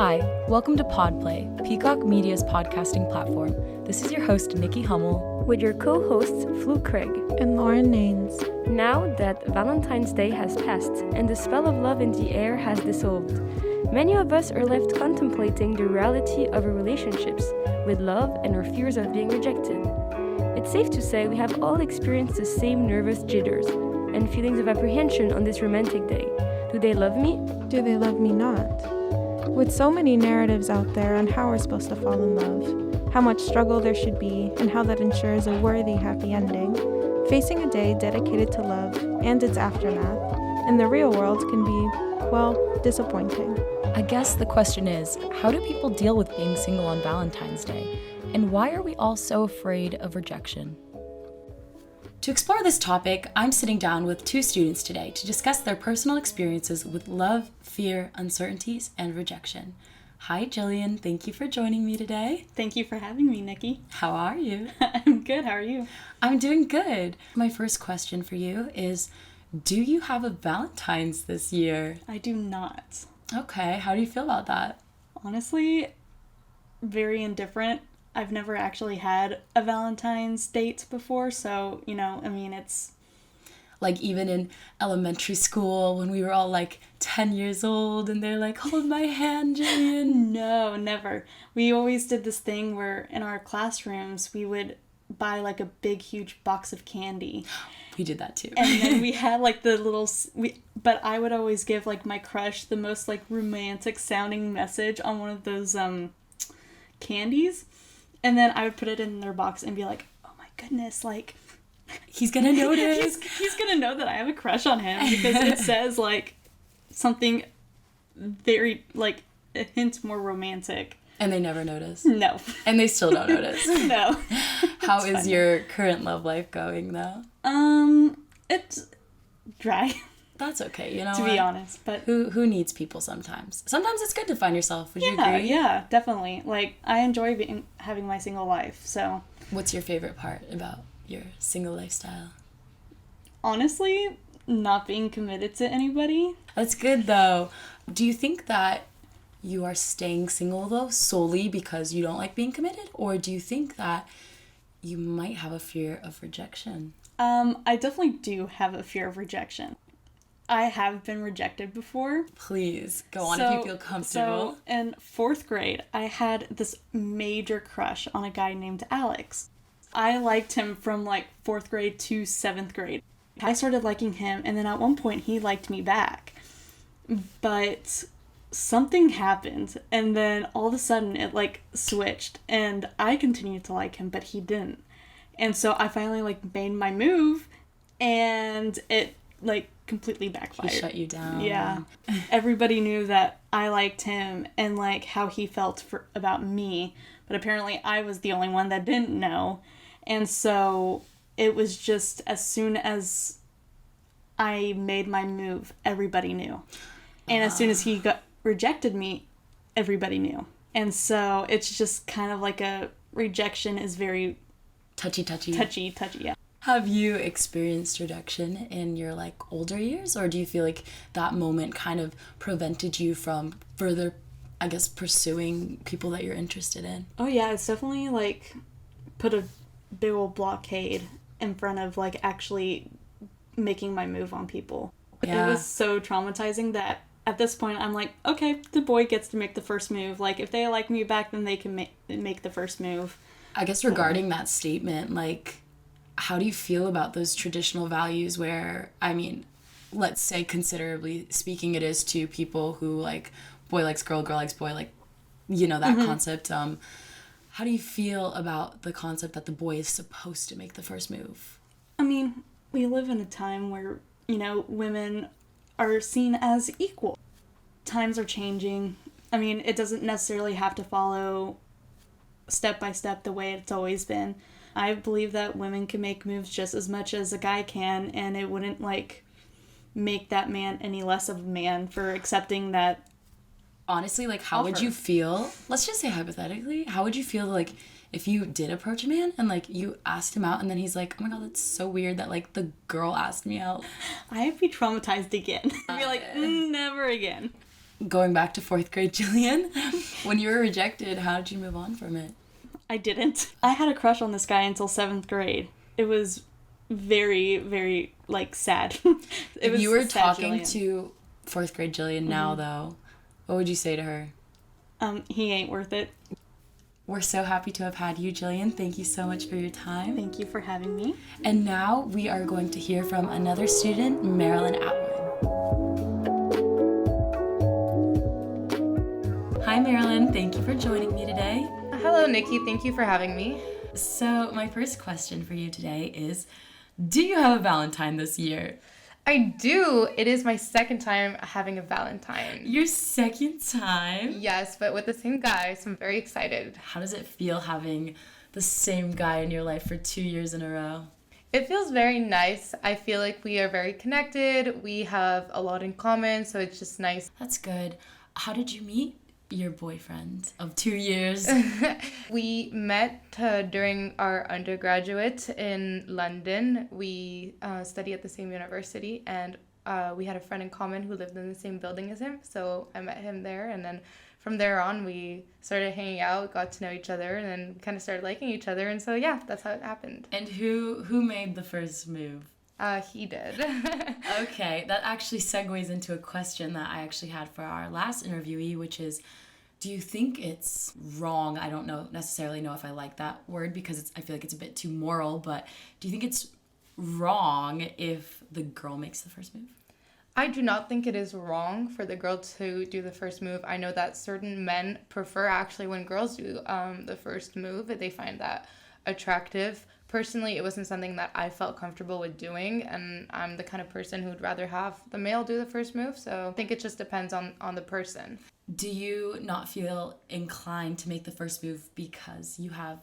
Hi, welcome to PodPlay, Peacock Media's podcasting platform. This is your host, Nikki Hummel, with your co-hosts, Flu Craig and Lauren Naines. Now that Valentine's Day has passed and the spell of love in the air has dissolved, many of us are left contemplating the reality of our relationships with love and our fears of being rejected. It's safe to say we have all experienced the same nervous jitters and feelings of apprehension on this romantic day. Do they love me? Do they love me not? With so many narratives out there on how we're supposed to fall in love, how much struggle there should be, and how that ensures a worthy happy ending, facing a day dedicated to love and its aftermath in the real world can be, well, disappointing. I guess the question is, how do people deal with being single on Valentine's Day? And why are we all so afraid of rejection? To explore this topic, I'm sitting down with two students today to discuss their personal experiences with love, fear, uncertainties, and rejection. Hi, Jillian. Thank you for joining me today. Thank you for having me, Nikki. How are you? I'm good. How are you? I'm doing good. My first question for you is, do you have a Valentine's this year? I do not. Okay. How do you feel about that? Honestly, very indifferent. I've never actually had a Valentine's date before, so, it's... Like, even in elementary school, when we were all, 10 years old, and they're like, hold my hand, Jillian. No, never. We always did this thing where, in our classrooms, we would buy, a big, huge box of candy. We did that, too. And then we had, the little... But I would always give, my crush the most, romantic-sounding message on one of those, candies. And then I would put it in their box and be like, oh my goodness, he's gonna notice. he's gonna know that I have a crush on him because it says, something very, a hint more romantic. And they never notice? No. And they still don't notice? No. How is your current love life going, though? It's dry. That's okay, to be honest, but who needs people sometimes? Sometimes it's good to find yourself. Would you agree? Yeah, definitely. I enjoy having my single life. So, what's your favorite part about your single lifestyle? Honestly, not being committed to anybody. That's good though. Do you think that you are staying single though solely because you don't like being committed, or do you think that you might have a fear of rejection? I definitely do have a fear of rejection. I have been rejected before. Please, go on if you feel comfortable. So, in 4th grade, I had this major crush on a guy named Alex. I liked him from, 4th grade to 7th grade. I started liking him, and then at one point, he liked me back. But something happened, and then all of a sudden, it, switched, and I continued to like him, but he didn't. And so I finally, made my move, and it, completely backfired. He shut you down. Yeah. Everybody knew that I liked him and how he felt about me, but apparently I was the only one that didn't know. And so it was just as soon as I made my move, everybody knew. And as soon as he rejected me, everybody knew. And so it's just kind of a rejection is very touchy, yeah. Have you experienced rejection in your older years, or do you feel like that moment kind of prevented you from further, I guess, pursuing people that you're interested in? Oh yeah, it's definitely put a big old blockade in front of actually making my move on people. Yeah. It was so traumatizing that at this point I'm okay, the boy gets to make the first move. If they like me back, then they can make the first move. I guess regarding that statement, how do you feel about those traditional values where, let's say considerably speaking it is to people who boy likes girl, girl likes boy, that concept. How do you feel about the concept that the boy is supposed to make the first move? We live in a time where, women are seen as equal. Times are changing. It doesn't necessarily have to follow step by step the way it's always been. I believe that women can make moves just as much as a guy can, and it wouldn't, make that man any less of a man for accepting that. Honestly, how would you feel, let's just say hypothetically, how would you feel, if you did approach a man and, you asked him out, and then he's like, oh my god, that's so weird that, the girl asked me out? I'd be traumatized again. I'd be never again. Going back to 4th grade, Jillian, when you were rejected, how did you move on from it? I didn't. I had a crush on this guy until 7th grade. It was very, very, sad. If you were talking to 4th grade Jillian now, though, what would you say to her? He ain't worth it. We're so happy to have had you, Jillian. Thank you so much for your time. Thank you for having me. And now we are going to hear from another student, Marilyn Atwood. Hi, Marilyn. Thank you for joining me today. Hello, Nikki. Thank you for having me. So my first question for you today is, do you have a Valentine this year? I do. It is my second time having a Valentine. Your second time? Yes, but with the same guy, so I'm very excited. How does it feel having the same guy in your life for 2 years in a row? It feels very nice. I feel like we are very connected. We have a lot in common, so it's just nice. That's good. How did you meet your boyfriend of 2 years? We met during our undergraduate in London. We study at the same university, and we had a friend in common who lived in the same building as him. So I met him there, and then from there on, we started hanging out, got to know each other, and then kind of started liking each other. And so, yeah, that's how it happened. And who made the first move? He did. Okay, that actually segues into a question that I actually had for our last interviewee, which is, do you think it's wrong? I don't necessarily know if I like that word because I feel like it's a bit too moral, but do you think it's wrong if the girl makes the first move? I do not think it is wrong for the girl to do the first move. I know that certain men prefer actually when girls do the first move. They find that attractive. Personally, it wasn't something that I felt comfortable with doing, and I'm the kind of person who would rather have the male do the first move, so I think it just depends on the person. Do you not feel inclined to make the first move because you have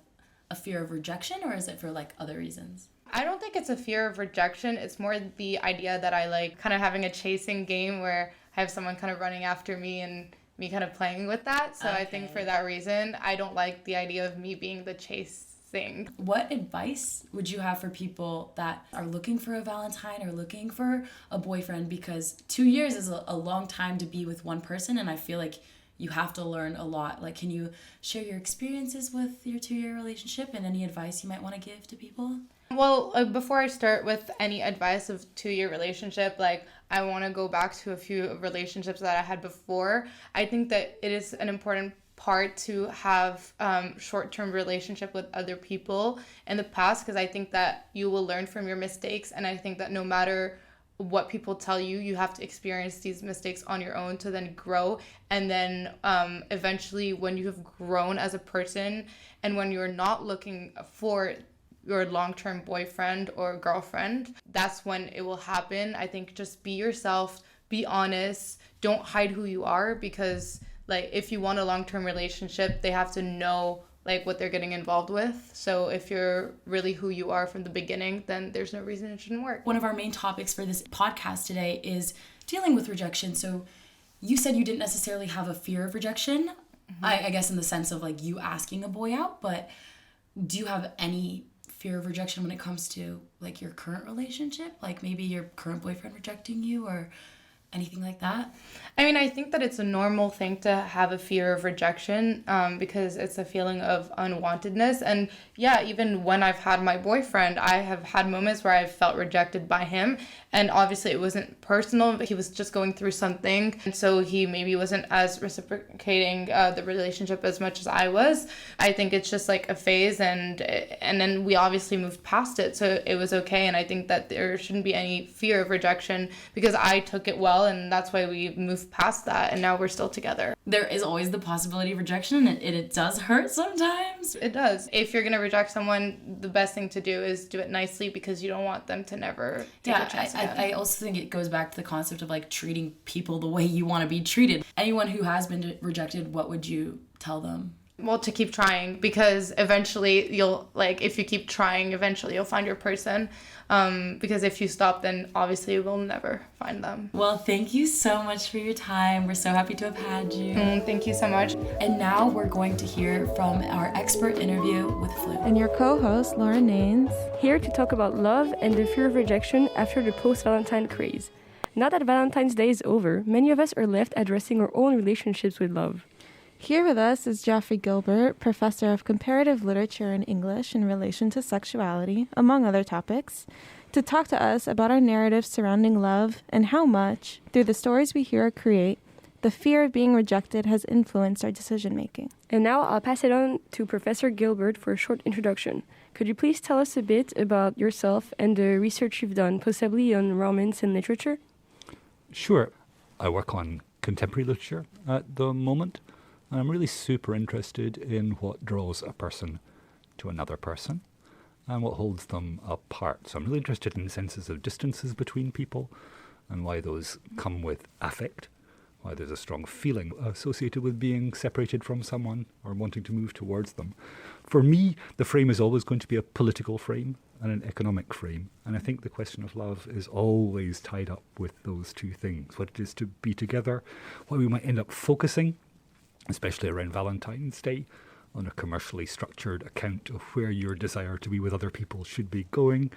a fear of rejection, or is it for other reasons? I don't think it's a fear of rejection. It's more the idea that I like kind of having a chasing game where I have someone kind of running after me and me kind of playing with that. So okay. I think for that reason, I don't like the idea of me being the chase thing. What advice would you have for people that are looking for a Valentine or looking for a boyfriend? Because 2 years is a long time to be with one person, and I feel like you have to learn a lot. Can you share your experiences with your 2-year relationship and any advice you might want to give to people? Well, before I start with any advice of 2-year relationship, I want to go back to a few relationships that I had before. I think that it is an important part to have short-term relationship with other people in the past, because I think that you will learn from your mistakes, and I think that no matter what people tell you, you have to experience these mistakes on your own to then grow. And then eventually when you have grown as a person and when you're not looking for your long-term boyfriend or girlfriend, that's when it will happen. I think just be yourself, be honest, don't hide who you are, because if you want a long-term relationship, they have to know what they're getting involved with. So if you're really who you are from the beginning, then there's no reason it shouldn't work. One of our main topics for this podcast today is dealing with rejection. So you said you didn't necessarily have a fear of rejection, I guess in the sense of you asking a boy out, but do you have any fear of rejection when it comes to your current relationship? Maybe your current boyfriend rejecting you or anything like that? I mean, I think that it's a normal thing to have a fear of rejection because it's a feeling of unwantedness. And yeah, even when I've had my boyfriend, I have had moments where I've felt rejected by him. And obviously it wasn't personal, but he was just going through something. And so he maybe wasn't as reciprocating the relationship as much as I was. I think it's just a phase, and then we obviously moved past it. So it was okay. And I think that there shouldn't be any fear of rejection because I took it well, and that's why we moved past that, and now we're still together. There is always the possibility of rejection, and it does hurt sometimes. It does. If you're gonna reject someone, the best thing to do is do it nicely, because you don't want them to never take a chance again. I also think it goes back to the concept of treating people the way you want to be treated. Anyone who has been rejected, what would you tell them? Well, to keep trying, because eventually you'll, if you keep trying, eventually you'll find your person. Because if you stop, then obviously you will never find them. Well, thank you so much for your time. We're so happy to have had you. Thank you so much. And now we're going to hear from our expert interview with Flu. And your co-host, Lauren Naines. Here to talk about love and the fear of rejection after the post-Valentine craze. Now that Valentine's Day is over, many of us are left addressing our own relationships with love. Here with us is Geoffrey Gilbert, professor of comparative literature and English in relation to sexuality, among other topics, to talk to us about our narratives surrounding love and how much, through the stories we hear or create, the fear of being rejected has influenced our decision-making. And now I'll pass it on to Professor Gilbert for a short introduction. Could you please tell us a bit about yourself and the research you've done, possibly on romance and literature? Sure. I work on contemporary literature at the moment. And I'm really super interested in what draws a person to another person and what holds them apart. So I'm really interested in senses of distances between people and why those come with affect, why there's a strong feeling associated with being separated from someone or wanting to move towards them. For me, the frame is always going to be a political frame and an economic frame. And I think the question of love is always tied up with those two things, what it is to be together, why we might end up focusing, especially around Valentine's Day, on a commercially structured account of where your desire to be with other people should be going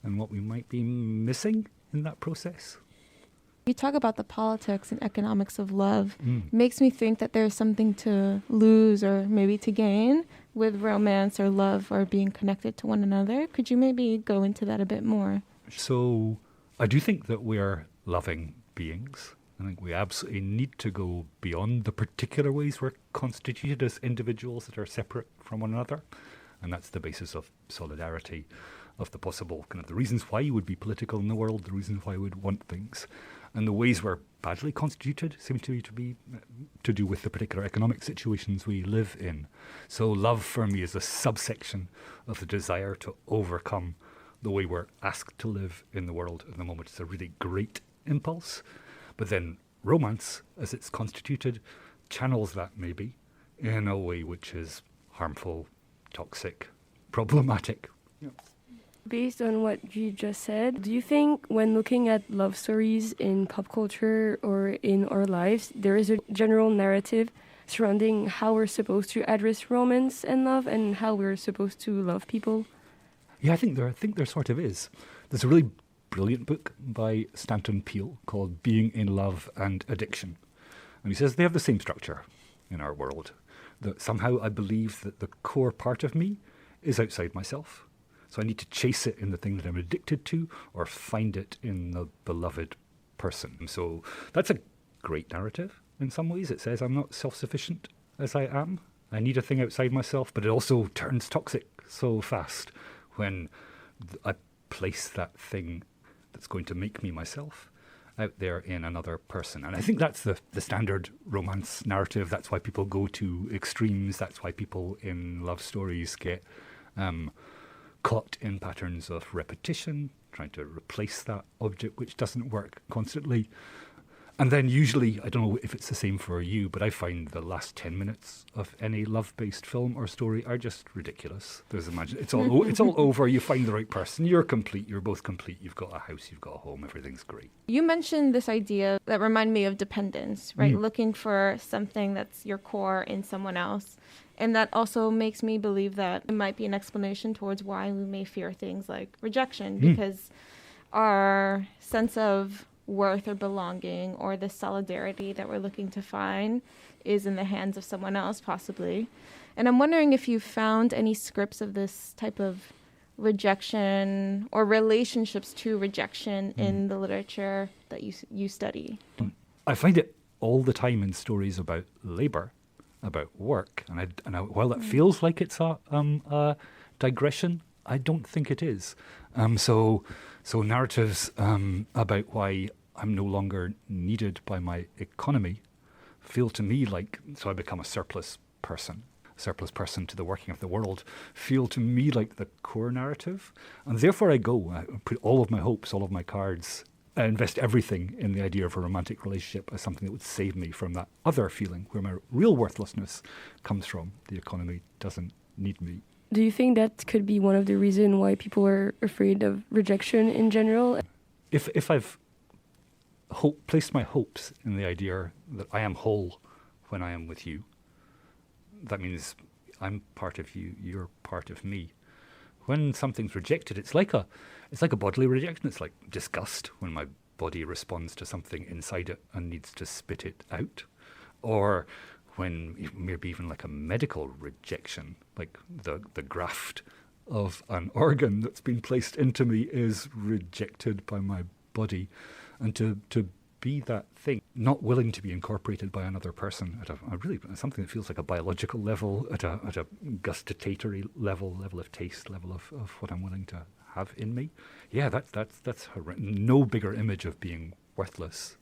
and what we might be missing in that process. You talk about the politics and economics of love. Makes me think that there's something to lose or maybe to gain with romance or love or being connected to one another. Could you maybe go into that a bit more? So I do think that we're loving beings. I think we absolutely need to go beyond the particular ways we're constituted as individuals that are separate from one another. And that's the basis of solidarity, of the possible kind of the reasons why you would be political in the world, the reasons why you would want things. And the ways we're badly constituted seem to be to do with the particular economic situations we live in. So love for me is a subsection of the desire to overcome the way we're asked to live in the world at the moment. It's a really great impulse. But then romance, as it's constituted, channels that maybe in a way which is harmful, toxic, problematic. Yeah. Based on what you just said, do you think when looking at love stories in pop culture or in our lives, there is a general narrative surrounding how we're supposed to address romance and love and how we're supposed to love people? Yeah, I think there sort of is. There's a really brilliant book by Stanton Peele called Being in Love and Addiction. And he says they have the same structure in our world. That somehow I believe that the core part of me is outside myself. So I need to chase it in the thing that I'm addicted to or find it in the beloved person. So that's a great narrative in some ways. It says I'm not self-sufficient as I am. I need a thing outside myself, but it also turns toxic so fast when I place that thing that's going to make me myself out there in another person. And I think that's the standard romance narrative. That's why people go to extremes. That's why people in love stories get caught in patterns of repetition, trying to replace that object which doesn't work constantly. And then usually, I don't know if it's the same for you, but I find the last 10 minutes of any love-based film or story are just ridiculous. It's all over, you find the right person, you're complete, you're both complete, you've got a house, you've got a home, everything's great. You mentioned this idea that reminded me of dependence, right? Looking for something that's your core in someone else. And that also makes me believe that it might be an explanation towards why we may fear things like rejection, because our sense of worth or belonging or the solidarity that we're looking to find is in the hands of someone else, possibly. And I'm wondering if you found any scripts of this type of rejection or relationships to rejection in the literature that you study. I find it all the time in stories about labour, about work, and while that feels like it's a digression, I don't think it is. So narratives about why I'm no longer needed by my economy feel to me like, so I become a surplus person to the working of the world, feel to me like the core narrative. And therefore I put all of my hopes, all of my cards, I invest everything in the idea of a romantic relationship as something that would save me from that other feeling where my real worthlessness comes from. The economy doesn't need me. Do you think that could be one of the reasons why people are afraid of rejection in general? If I've placed my hopes in the idea that I am whole when I am with you, that means I'm part of you, you're part of me. When something's rejected, it's like a bodily rejection. It's like disgust when my body responds to something inside it and needs to spit it out, or when maybe even like a medical rejection, like the graft of an organ that's been placed into me is rejected by my body, and to be that thing, not willing to be incorporated by another person at a really something that feels like a biological level, at a gustatory level of taste, level of what I'm willing to have in me. Yeah, that's no bigger image of being worthless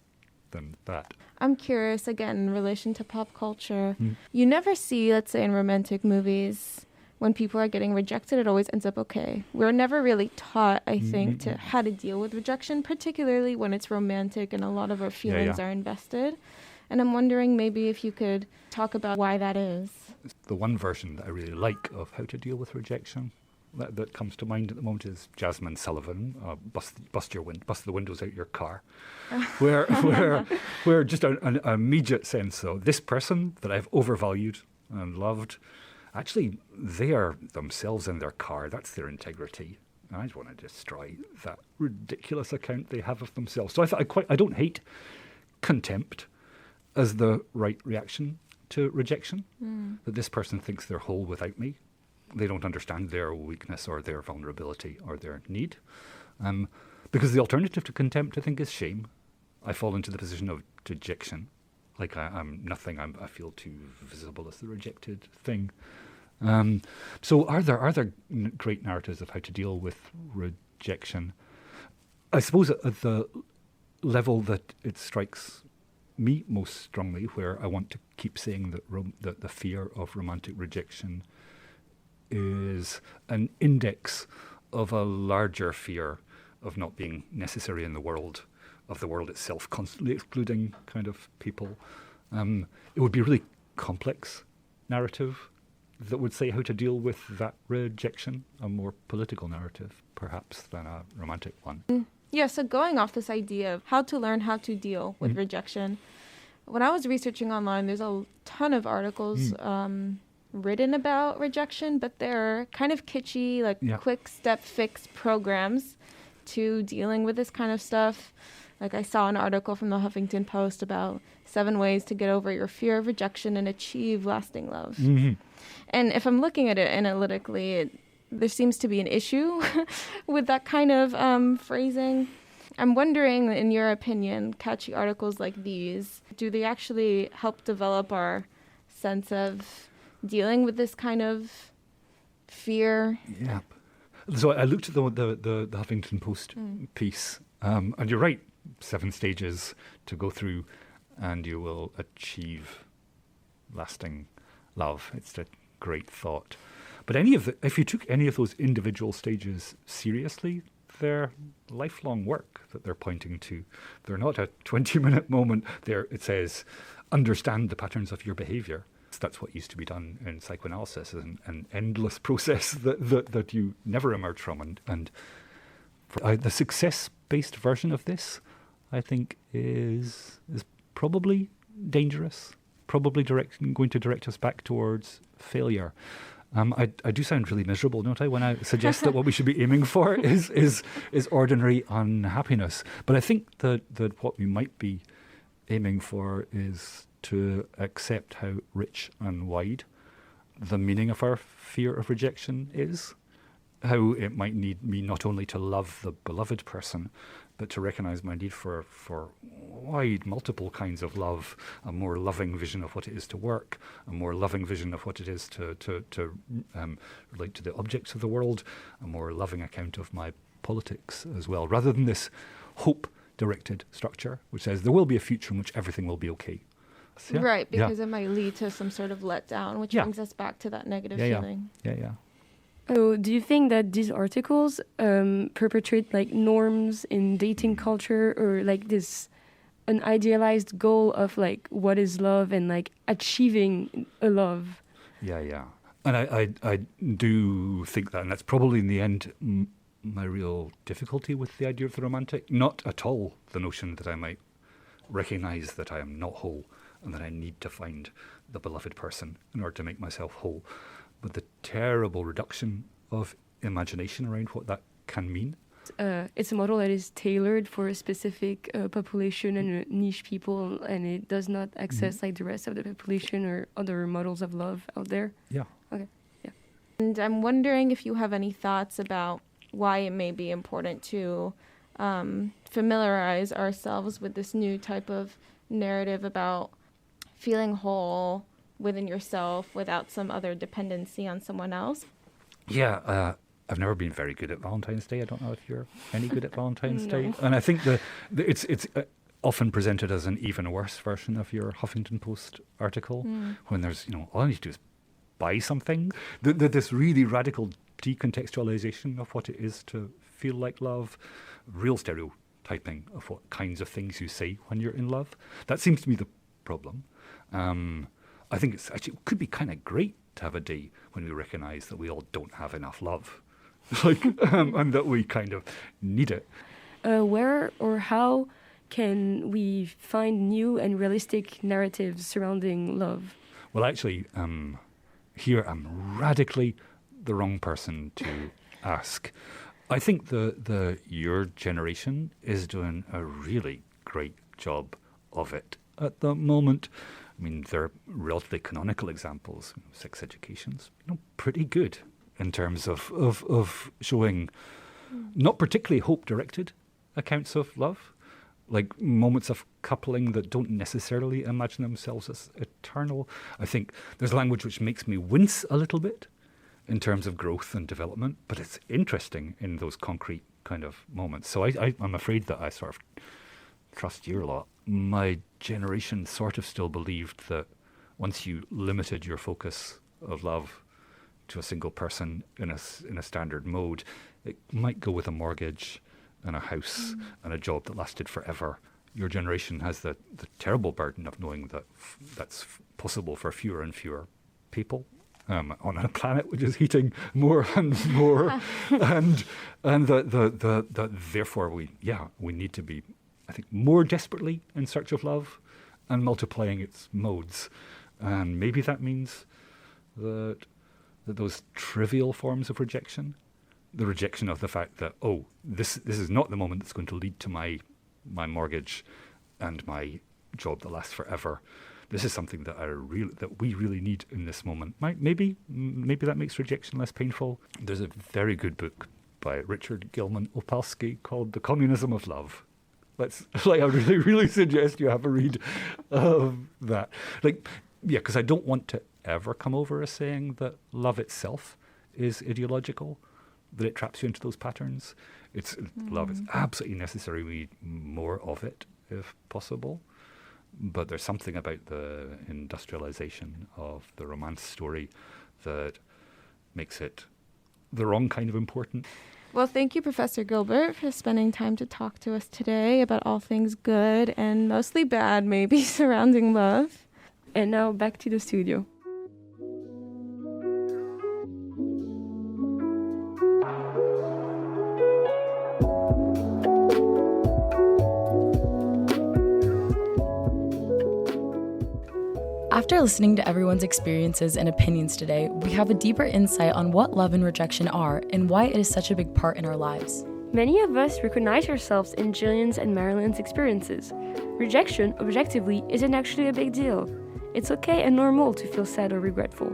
than that. I'm curious, again, in relation to pop culture, you never see, let's say in romantic movies, when people are getting rejected, it always ends up okay. We're never really taught, I think, to how to deal with rejection, particularly when it's romantic and a lot of our feelings are invested. And I'm wondering maybe if you could talk about why that is. The one version that I really like of how to deal with rejection that comes to mind at the moment is Jasmine Sullivan, bust the windows out your car, where just an immediate sense, though, this person that I've overvalued and loved, actually, they are themselves in their car. That's their integrity. And I just want to destroy that ridiculous account they have of themselves. So I don't hate contempt as the right reaction to rejection. That this person thinks they're whole without me. They don't understand their weakness or their vulnerability or their need. Because the alternative to contempt, I think, is shame. I fall into the position of dejection. Like I'm nothing. I feel too visible as the rejected thing. So are there great narratives of how to deal with rejection? I suppose at the level that it strikes me most strongly, where I want to keep saying that the fear of romantic rejection is an index of a larger fear of not being necessary in the world, of the world itself constantly excluding kind of people. It would be a really complex narrative that would say how to deal with that rejection, a more political narrative, perhaps, than a romantic one. Yeah, so going off this idea of how to learn how to deal with rejection, when I was researching online, there's a ton of articles written about rejection, but they're kind of kitschy, like quick step fix programs to dealing with this kind of stuff. Like I saw an article from the Huffington Post about 7 ways to get over your fear of rejection and achieve lasting love. And if I'm looking at it analytically, there seems to be an issue with that kind of phrasing. I'm wondering, in your opinion, catchy articles like these, do they actually help develop our sense of dealing with this kind of fear? Yeah. So I looked at the Huffington Post piece, and you're right, 7 stages to go through, and you will achieve lasting love. It's a great thought. But if you took any of those individual stages seriously, they're lifelong work that they're pointing to. They're not a 20-minute moment. It says, understand the patterns of your behavior. That's what used to be done in psychoanalysis, an endless process that you never emerge from. And the success-based version of this, I think, is probably dangerous, probably going to direct us back towards failure. I do sound really miserable, don't I, when I suggest that what we should be aiming for is ordinary unhappiness. But I think that what we might be aiming for is to accept how rich and wide the meaning of our fear of rejection is, how it might need me not only to love the beloved person, but to recognize my need for wide, multiple kinds of love, a more loving vision of what it is to work, a more loving vision of what it is to relate to the objects of the world, a more loving account of my politics as well, rather than this hope-directed structure, which says there will be a future in which everything will be okay. Yeah. Right, because it might lead to some sort of letdown, which brings us back to that negative feeling. Yeah. So do you think that these articles perpetrate like norms in dating culture, or like an idealized goal of like what is love and like achieving a love? Yeah. And I do think that, and that's probably in the end my real difficulty with the idea of the romantic. Not at all the notion that I might recognize that I am not whole and that I need to find the beloved person in order to make myself whole. But the terrible reduction of imagination around what that can mean. It's a model that is tailored for a specific population and niche people, and it does not access like the rest of the population or other models of love out there. Yeah. Okay. Yeah. And I'm wondering if you have any thoughts about why it may be important to familiarize ourselves with this new type of narrative about feeling whole within yourself without some other dependency on someone else. Yeah, I've never been very good at Valentine's Day. I don't know if you're any good at Valentine's No. Day. And I think it's often presented as an even worse version of your Huffington Post article, when there's, all I need to do is buy something. This really radical decontextualization of what it is to feel like love, real stereotyping of what kinds of things you say when you're in love. That seems to be the problem. I think it could be kind of great to have a day when we recognize that we all don't have enough love, and that we kind of need it. Where or how can we find new and realistic narratives surrounding love? Well, actually, here I'm radically the wrong person to ask. I think your generation is doing a really great job of it at the moment. I mean, they're relatively canonical examples. Sex education's pretty good in terms of showing not particularly hope-directed accounts of love, like moments of coupling that don't necessarily imagine themselves as eternal. I think there's language which makes me wince a little bit in terms of growth and development, but it's interesting in those concrete kind of moments. So I'm afraid that I sort of trust your lot. My generation sort of still believed that once you limited your focus of love to a single person in a standard mode, it might go with a mortgage and a house and a job that lasted forever. Your generation has the terrible burden of knowing that that's possible for fewer and fewer people on a planet which is heating more and more, and that therefore we need to be, I think, more desperately in search of love and multiplying its modes. And maybe that means that those trivial forms of rejection, the rejection of the fact that, this is not the moment that's going to lead to my mortgage and my job that lasts forever. This is something that we really need in this moment. Maybe that makes rejection less painful. There's a very good book by Richard Gilman Opalski called The Communism of Love. I really, really suggest you have a read of that. Because I don't want to ever come over as saying that love itself is ideological, that it traps you into those patterns. Love is absolutely necessary. We need more of it if possible. But there's something about the industrialization of the romance story that makes it the wrong kind of important. Well, thank you, Professor Gilbert, for spending time to talk to us today about all things good and mostly bad, maybe, surrounding love. And now back to the studio. After listening to everyone's experiences and opinions today, we have a deeper insight on what love and rejection are and why it is such a big part in our lives. Many of us recognize ourselves in Jillian's and Marilyn's experiences. Rejection, objectively, isn't actually a big deal. It's okay and normal to feel sad or regretful.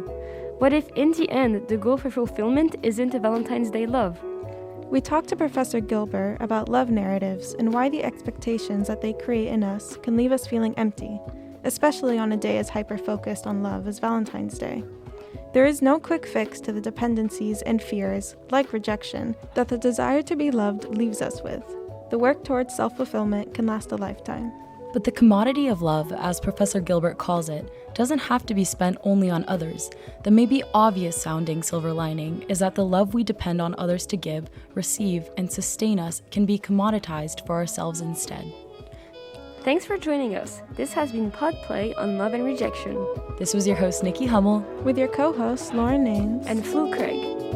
What if, in the end, the goal for fulfillment isn't a Valentine's Day love? We talked to Professor Gilbert about love narratives and why the expectations that they create in us can leave us feeling empty, especially on a day as hyper-focused on love as Valentine's Day. There is no quick fix to the dependencies and fears, like rejection, that the desire to be loved leaves us with. The work towards self-fulfillment can last a lifetime. But the commodity of love, as Professor Gilbert calls it, doesn't have to be spent only on others. The maybe obvious-sounding silver lining is that the love we depend on others to give, receive, and sustain us can be commoditized for ourselves instead. Thanks for joining us. This has been PodPlay on Love and Rejection. This was your host, Nikki Hummel. With your co-hosts, Lauren Names and Flu Craig.